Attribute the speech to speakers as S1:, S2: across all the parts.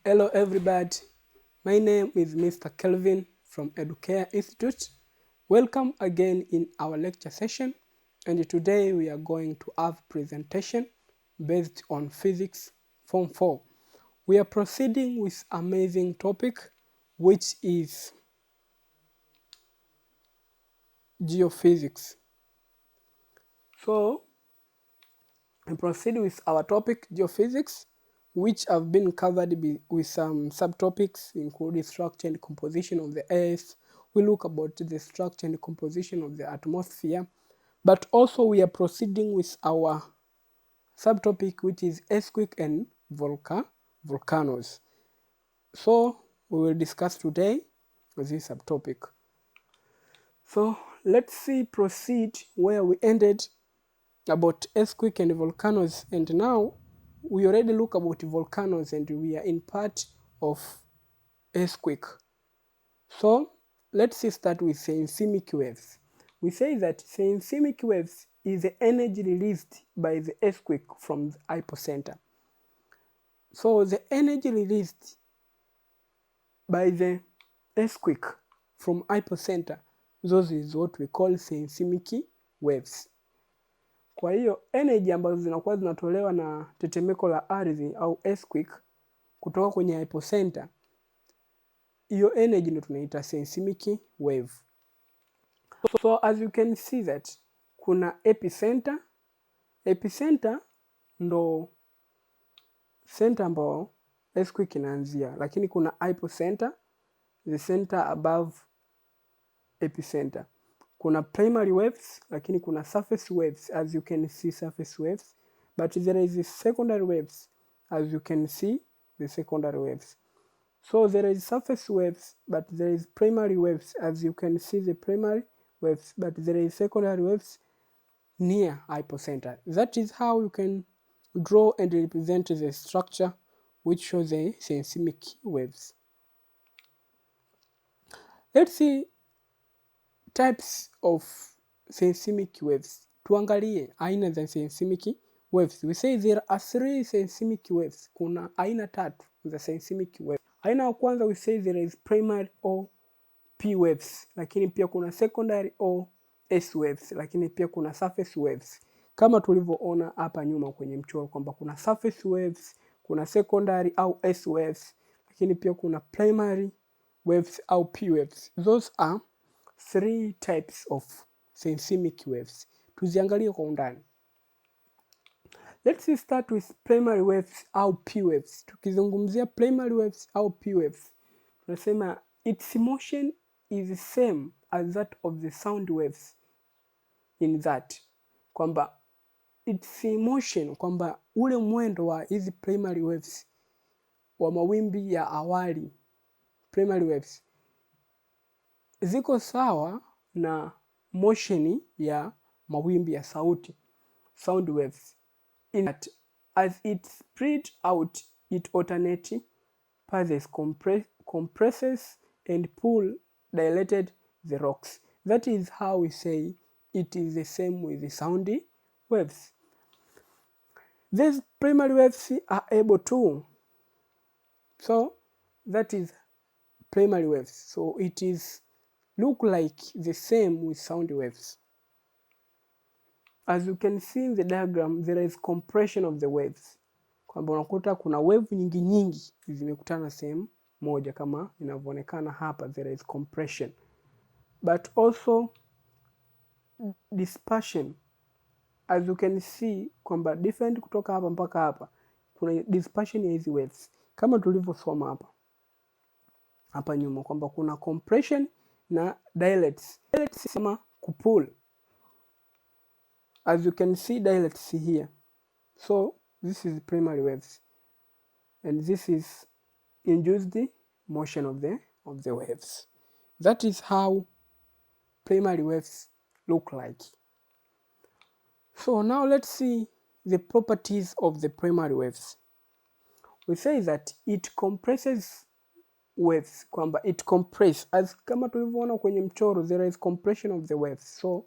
S1: Hello everybody, my name is Mr. Kelvin from Educare Institute. Welcome again in our lecture session, and today we are going to have presentation based on physics form 4. We are proceeding with amazing topic which is geophysics. So we proceed with our topic geophysics, which have been covered with some subtopics including structure and composition of the earth. We look about the structure and composition of the atmosphere, but also we are proceeding with our subtopic which is earthquake and volcanoes. So we will discuss today this subtopic. So let's proceed where we ended about earthquake and volcanoes, and now we already look about volcanoes and we are in part of earthquake. So let's start with seismic waves. We say that seismic waves is the energy released by the earthquake from the epicenter. So the energy released by the earthquake from epicenter, those is what we call seismic waves. Kwa hiyo energy ambazo zinakuwa zinatolewa na tetemeko la ardhi au earthquake kutoka kwenye epicenter, hiyo energy ndio tunaita seismic wave. So as you can see that kuna epicenter. Epicenter ndo center ambao earthquake inaanzia, lakini kuna epicenter, the center above epicenter. Kuna primary waves, lakini kuna surface waves, as you can see surface waves, but there is secondary waves, as you can see the secondary waves. So there is surface waves, but there is primary waves, as you can see the primary waves, but there is secondary waves near epicenter. That is how you can draw and represent the structure which shows the seismic waves. Let's see types of seismic waves. Tuangalie aina za seismic waves. We say there are 3 seismic waves. Kuna aina 3 za seismic waves. Aina ya kwanza we say there is primary or P waves, lakini pia kuna secondary or S waves, lakini pia kuna surface waves. Kama tulivyoona hapa nyuma kwenye mchoro kwamba kuna surface waves, kuna secondary au S waves, lakini pia kuna primary waves au P waves. Those are 3 types of seismic waves. Tuziangalie kwa undani. Let's start with primary waves au P waves. Tukizungumzia primary waves au P waves, tunasema its motion is same as that of the sound waves, in that kwamba its motion, kwamba ule mwendo wa hizi primary waves wa mawimbi ya awali, primary waves ziko sawa na motion ya mawimbi ya sauti, sound waves, in that as it spread out it alternate paths, compresses and pull dilated the rocks. That is how we say it is the same with the sound waves. These primary waves are able to, so that is primary waves. So it is look like the same with sound waves. As you can see in the diagram, there is compression of the waves. Kwamba unakuta kuna wave nyingi zimekutana sehemu moja kama inavyoonekana hapa, there is compression. But also dispersion. As you can see kwamba different kutoka hapa mpaka hapa, kuna dispersion ya hizi waves. Kama tulivyosoma hapa nyuma kwamba kuna compression na dilates. Dilates kama kupull. As you can see dilates here. So this is primary waves, and this is induced motion of the waves. That is how primary waves look like. So now let's see the properties of the primary waves. We say that it compresses waves, kwamba it compress, as kama tulivyoona kwenye mchoro, there is compression of the waves. So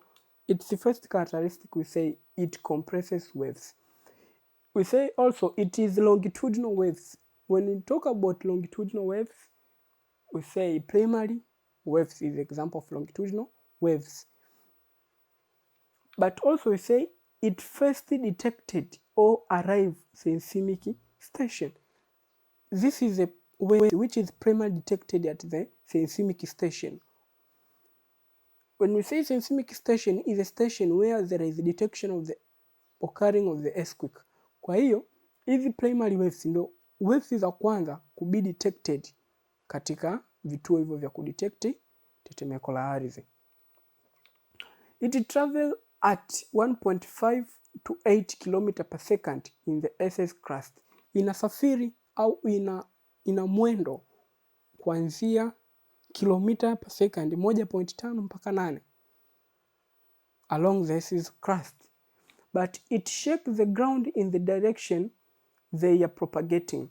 S1: it's the first characteristic, we say it compresses waves. We say also it is longitudinal waves. when we talk about longitudinal waves, we say primary waves is example of longitudinal waves. But also we say it first detected or arrived seismic station. This is a wave which is primarily detected at the seismic station. When we say seismic station, is a station where there is detection of the occurring of the earthquake. Kwa hiyo hizi primary waves ndo waves za kwanza kubi detected katika vituo hivyo vya kudetect tetemeko la ardhi. It travel at 1.5 to 8 km per second in the Earth's crust. Inasafiri au ina mwendo kuanzia kilomita per second 1.5 mpaka 8 along the Earth's crust. But it shakes the ground in the direction they are propagating.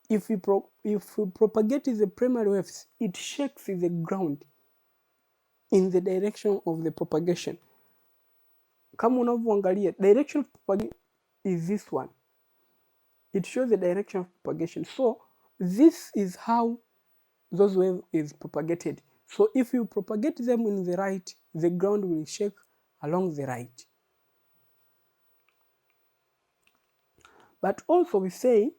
S1: If we propagate the primary waves, it shakes the ground in the direction of the propagation. Kama unavyoangalia, direction of propagation is this one. It shows the direction of propagation. So this is how those waves is propagated. So if you propagate them in the right, the ground will shake along the right. But also we say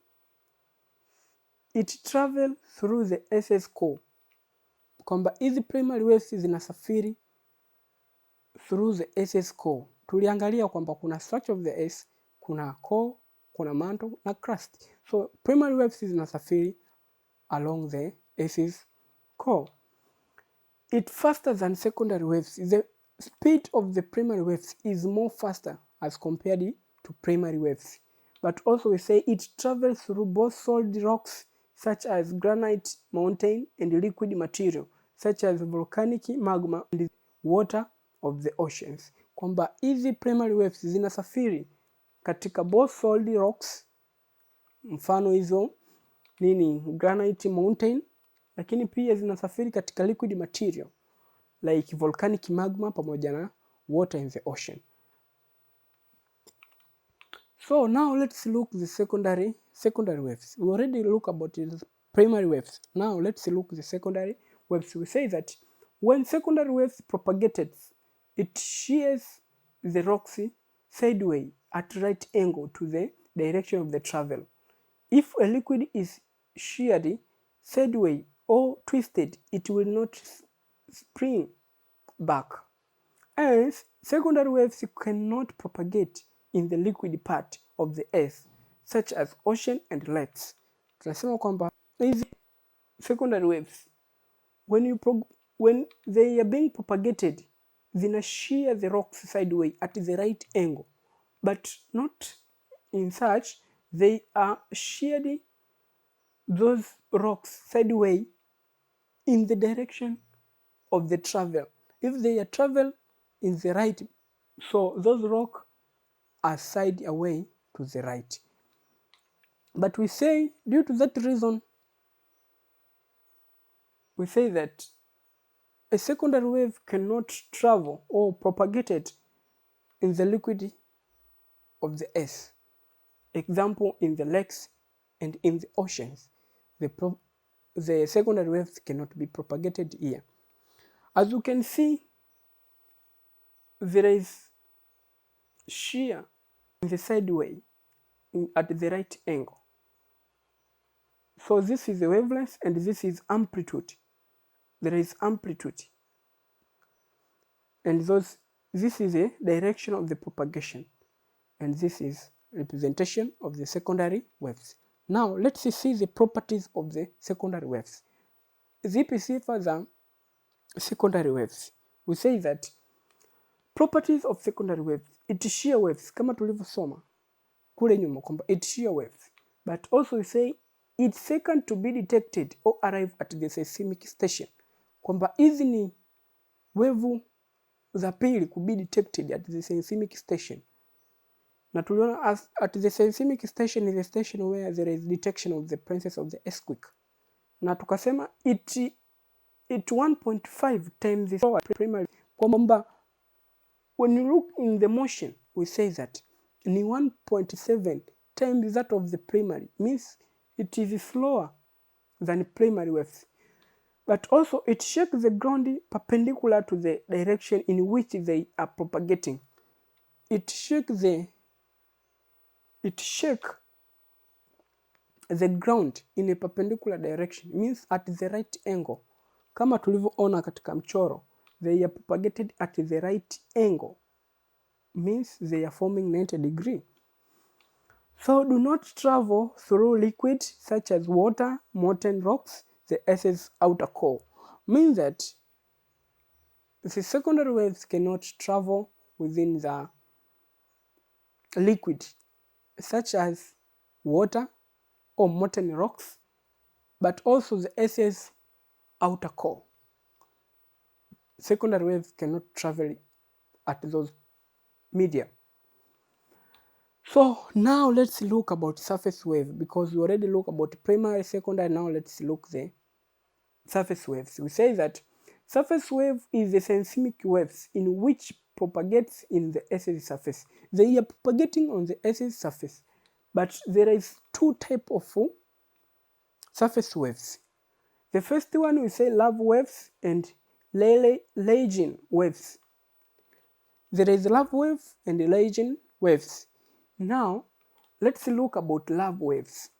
S1: it travels through the Earth's core. Kwamba hizi primary waves zinasafiri through the Earth's core. Tuliangalia kwamba kuna structure of the earth, kuna core, kuna mantle na crust. So primary waves zinasafiri along the Earth's core. It's faster than secondary waves. The speed of the primary waves is more faster as compared to primary waves. But also we say it travels through both solid rocks such as granite mountain and liquid material such as volcanic magma and water of the oceans. Kwamba hizi primary waves zinasafiri katika both solid rocks, mfano hizo granite mountain, lakini pia zinasafiri katika liquid material like volcanic magma pamoja na water in the ocean. So now let's look the secondary waves. We already look about the primary waves. Now let's look the secondary waves. We say that when secondary waves propagated, it shears the rocks sideways at right angle to the direction of the travel. If a liquid is sheared sideways or twisted, it will not spring back. Hence, secondary waves cannot propagate in the liquid part of the earth, such as ocean and lakes. Tunasema kwamba hizi secondary waves, when they are being propagated, zina shear the rocks sideways at the right angle, but not in such they are sheared those rocks sideways in the direction of the travel. If they are travel in the right, so those rocks are side away to the right. But we say, due to that reason, we say that a secondary wave cannot travel or propagate it in the liquid of the earth. Example, in the lakes and in the oceans, the secondary waves cannot be propagated here. As you can see, there is shear in the sideway at the right angle. So this is the wavelength and this is amplitude. There is amplitude. And this is a direction of the propagation. And this is representation of the secondary waves. Now let's see the properties of the secondary waves. Zipi sifa za secondary waves? We say that properties of secondary waves, it shear waves, kama tulivyosoma kule nyuma kwamba it shear waves. But also we say it's second to be detected or arrive at the seismic station. Kwamba hizi ni wevu za pili kubi detected at the seismic station. Na tuliona at the seismic station is a station where there is detection of the presence of the earthquake. Na tukasema it 1.5 times the primary. Kwamba when you look in the motion, we say that ni 1.7 times that of the primary. Means it is slower than primary waves, but also it shakes the ground perpendicular to the direction in which they are propagating. It shakes the ground in a perpendicular direction, means at the right angle. Kama tulivyoona katika mchoro, they are propagated at the right angle, means they are forming 90 degree. So do not travel through liquid such as water, molten rocks, the Earth's outer core. Means that the secondary waves cannot travel within the liquid such as water or molten rocks, but also the Earth's outer core. Secondary waves cannot travel at those media. So now let's look about surface wave, because we already look about primary, secondary. Now let's look the surface waves. We say that surface wave is a seismic waves in which propagates in the Earth's surface. They are propagating on the Earth's surface, but there is two types of surface waves. The first one we say lava waves and Lagin waves. There is lava wave and Lagin waves. Now let's look about lava waves.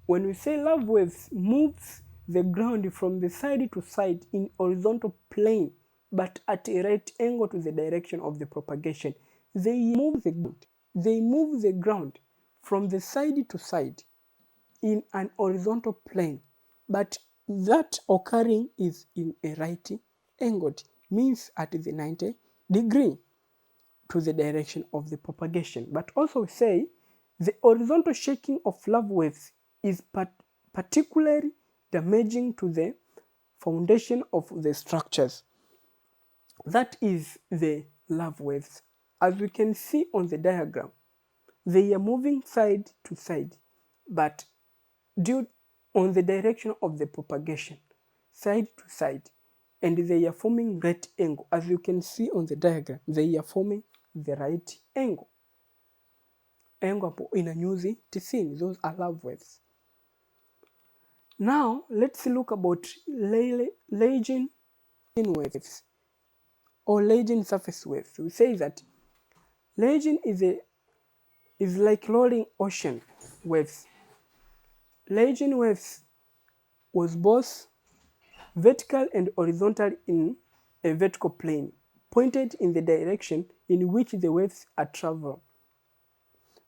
S1: When we say lava waves, moves the ground from the side to side in horizontal plane, but at a right angle to the direction of the propagation. They move the ground from the side to side in an horizontal plane, but that occurring is in a right angle, means at the 90 degree to the direction of the propagation. But also we say the horizontal shaking of lava waves is particularly damaging to the foundation of the structures. That is the lava waves. As we can see on the diagram, they are moving side to side, but due on the direction of the propagation, side to side, and they are forming right angle. As you can see on the diagram, they are forming the right angle. Angle hapo ina nyuzi 90. Those are lava waves. Now let's look about Lagin waves or Lagin surface waves. We say that Lagin is like rolling ocean waves. Lagin waves was both vertical and horizontal in a vertical plane, pointed in the direction in which the waves are traveling.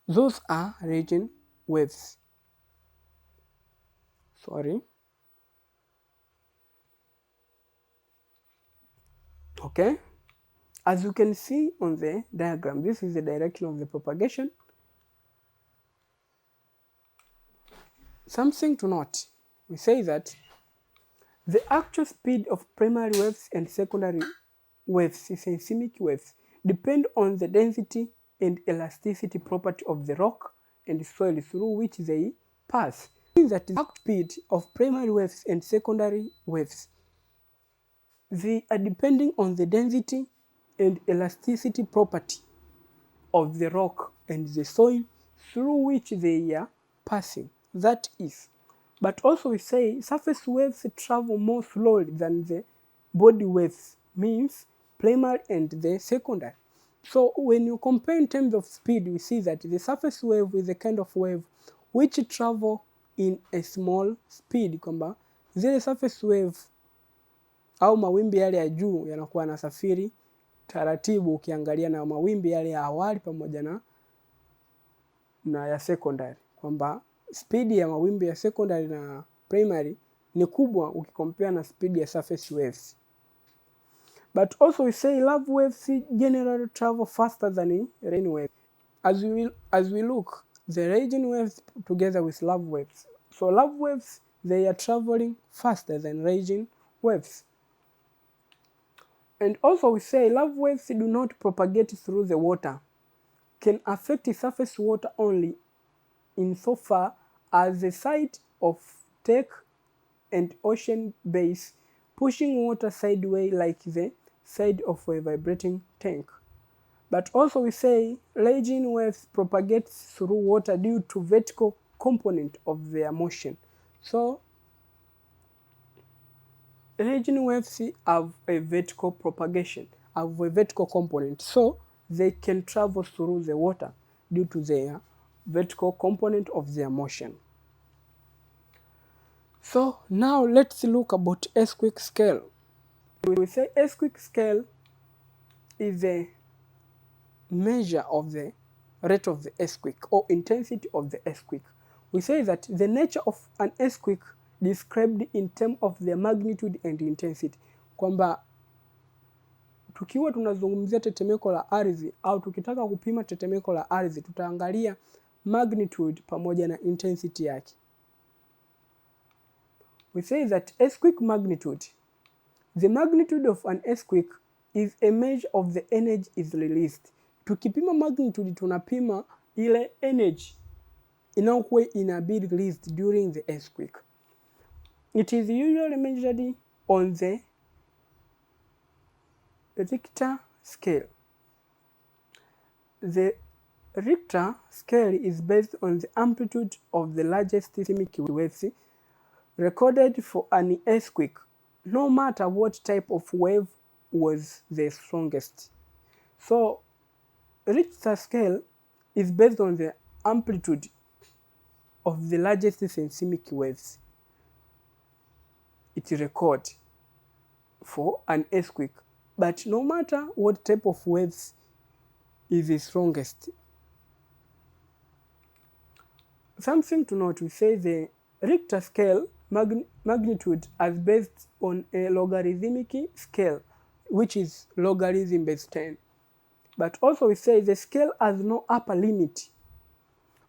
S1: Those are Lagin waves. Okay, as you can see on the diagram, this is the direction of the propagation. Something to note, we say that the actual speed of primary waves and secondary waves, seismic waves, depend on the density and elasticity property of the rock and soil through which they pass. Means that the speed of primary waves and secondary waves, they are depending on the density and elasticity property of the rock and the soil through which they are passing. That is. But also we say surface waves travel more slowly than the body waves, means primary and the secondary. So when you compare in terms of speed, we see that the surface wave is a kind of wave which travel in a small speed, kwamba zile surface wave au mawimbi yale ya juu yanakuwa yanasafiri taratibu ukiangalia na mawimbi yale ya awali pamoja na ya secondary, kwamba speed ya mawimbi ya secondary na primary ni kubwa ukikompare na speed ya surface waves. But also we say lava waves generally travel faster than rain waves. As we look, the rain waves together with lava waves. So lava waves, they are traveling faster than rain waves. And also we say lava waves do not propagate through the water, can affect the surface water only insofar as the side of take and ocean base pushing water sideways like the side of a vibrating tank. But also we say Lagin waves propagate through water due to vertical component of their motion. So raging waves have a vertical propagation, have a vertical component, so they can travel through the water due to their vertical component of their motion. So now let's look about earthquake scale. We say earthquake scale is a measure of the rate of the earthquake or intensity of the earthquake. We say that the nature of an earthquake described in terms of their magnitude and intensity, kwamba tukiwa tunazungumzia tetemeko la ardhi au tukitaka kupima tetemeko la ardhi tutaangalia magnitude pamoja na intensity yake. We say that earthquake magnitude, the magnitude of an earthquake is a measure of the energy is released. Tukipima magnitude tunapima ile energy inayokuwa be released during the earthquake. It is usually measured on the Richter scale. The Richter scale is based on the amplitude of the largest seismic waves recorded for an earthquake, no matter what type of wave was the strongest. So Richter scale is based on the amplitude of the largest seismic waves it records for an earthquake, but no matter what type of waves is the strongest. Something to note, we say the Richter scale magnitude is based on a logarithmic scale, which is logarithm base 10. But also we say the scale has no upper limit,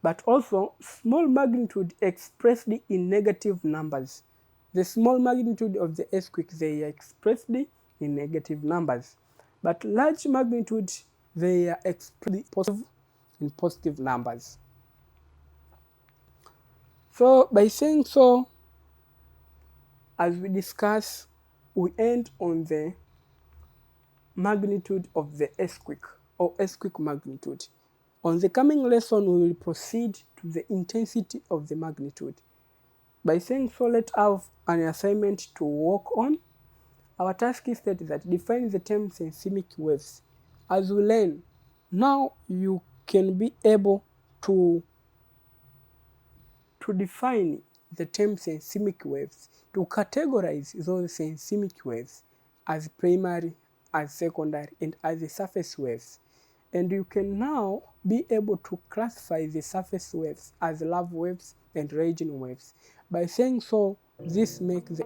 S1: but also small magnitude expressed in negative numbers. The small magnitude of the earthquake, they are expressed in negative numbers, but large magnitude, they are expressed in positive numbers. So by saying so, as we discuss, we end on the magnitude of the earthquake or earthquake magnitude. On the coming lesson, we will proceed to the intensity of the magnitude. By saying so, let's have an assignment to work on. Our task is that define the term seismic waves. As we learn, now you can be able to define the term seismic waves, to categorize those seismic waves as primary, as secondary, and as the surface waves. And you can now be able to classify the surface waves as lava waves and raging waves. By saying so, this makes the